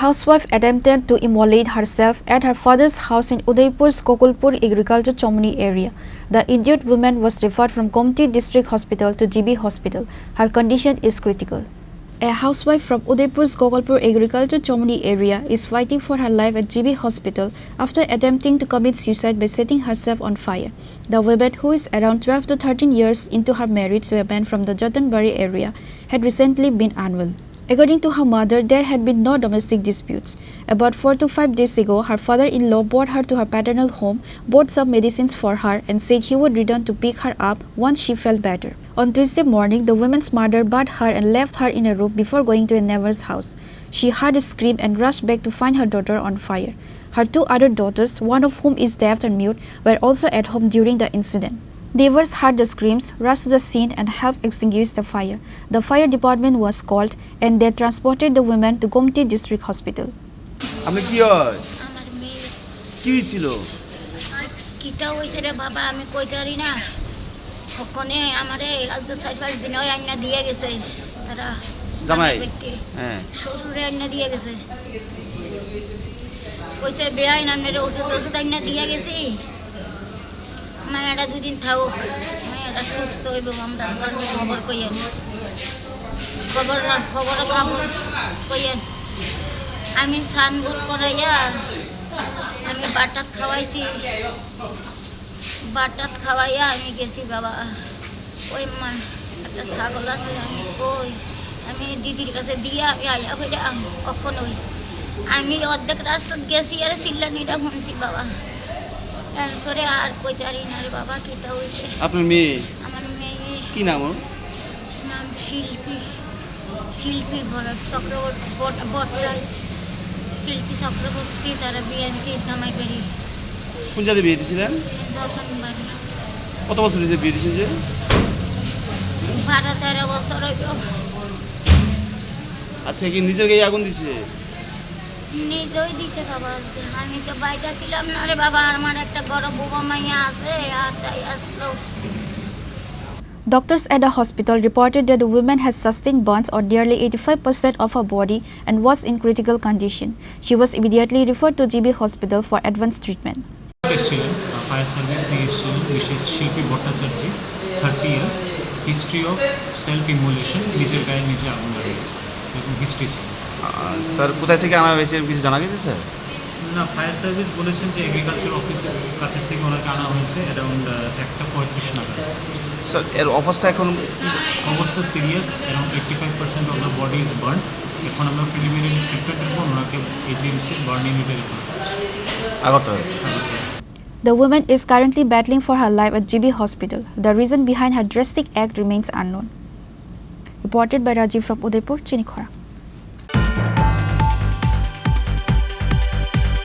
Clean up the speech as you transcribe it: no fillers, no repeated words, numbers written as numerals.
housewife attempted to immolate herself at her father's house in Udaipur's Kokulpur agriculture Chomni area. The injured woman was referred from Gomti District Hospital to GB Hospital. Her condition is critical. A housewife from Udaipur's Kokulpur agriculture Chomni area is fighting for her life at GB Hospital after attempting to commit suicide by setting herself on fire. The woman, who is around 12 to 13 years into her marriage to a man from the Jatanbari area, had recently been unwell. According to her mother, there had been no domestic disputes. About 4 to 5 days ago, her father-in-law brought her to her paternal home, bought some medicines for her, and said he would return to pick her up once she felt better. On Tuesday morning, the woman's mother bathed her and left her in a room before going to a neighbor's house. She heard a scream and rushed back to find her daughter on fire. Her two other daughters, one of whom is deaf and mute, were also at home during the incident. Neighbors heard the screams, rushed to the scene and helped extinguish the fire. The fire department was called and they transported the women to Gomti District Hospital. আমি কি হয় কি হইছিল কিটা হইছে রে বাবা আমি কই জানি না ওখানে আমারে আজ তো 4-5 দিন হয় আইনা দিয়ে গেছে তারা জামাই হ্যাঁ শ্বশুরে আইনা দিয়ে গেছে কইছে বেআইন আমনে ওষুধ আইনা দিয়ে গেছি মায়েরা দুদিন থাও মায়েরা সুস্থ হইব আমরা খবর কইয়েন খবর কইয়েন আমি সানবুল করাইয়া আমি বাটাত খাওয়াইয়া আমি গেছি বাবা ওই মা একটা ছাগল আছে আমি কই আমি দিদির কাছে দিয়া আমি আয়া হইলে কখনোই আমি অর্ধেক রাস্তা গেছি আর চিল্লানিটা শুনছি বাবা তারপরে আর কই জানি না রে বাবা কিটা হইছে আপনার মেয়ে আমার মেয়ে কি নাম ওর নাম শিল্পী ভরত চক্রবর্তী বটরাজ শিল্পী চক্রবর্তী তারা বিএনসি জামাই বাড়ি কোন জায়গায় বিয়ে দিয়েছিলেন কত বছর হয়েছে বিয়ে দিয়েছেন যে 12-13 বছর হইল আজকে কি নিজের গায়ে আগুন দিছে নিজেই দিছে বাবা আমি তো বাইরে ছিলাম না রে বাবা আমার একটা গরম বুবা মাইয়া আছে আর তাই আসলো Doctors at the hospital reported that the woman has sustained burns on nearly 85% of her body and was in critical condition. She was immediately referred to GB Hospital for advanced treatment. Fire service Mrs. Shilpi Bhattacharya, 30 years, history of self-immolation, নিজের গায়ে নিজে আগুন লাগিয়েছে এরকম history ছিল sir কোথায় থেকে আনা হয়েছে কিছু জানা গেছে স্যার না ফায়ার সার্ভিস বলেছেন যে এগ্রিকালচার অফিসের কাছে থেকে ওনাকে আনা হয়েছে অ্যারাউন্ড 1:35 নাগাদ স্যার এর অবস্থা এখন অবস্থা serious around 85% of the body is burn এখন আমরা প্রিলিমিনারি ট্রিটমেন্টের পর ওনাকে এজিএমসি বার্ন ইউনিটে রেফার করছি Agartala The woman is currently battling for her life at GB Hospital. The reason behind her drastic act remains unknown. Reported by Rajiv from Udaipur, Chini, Khorang.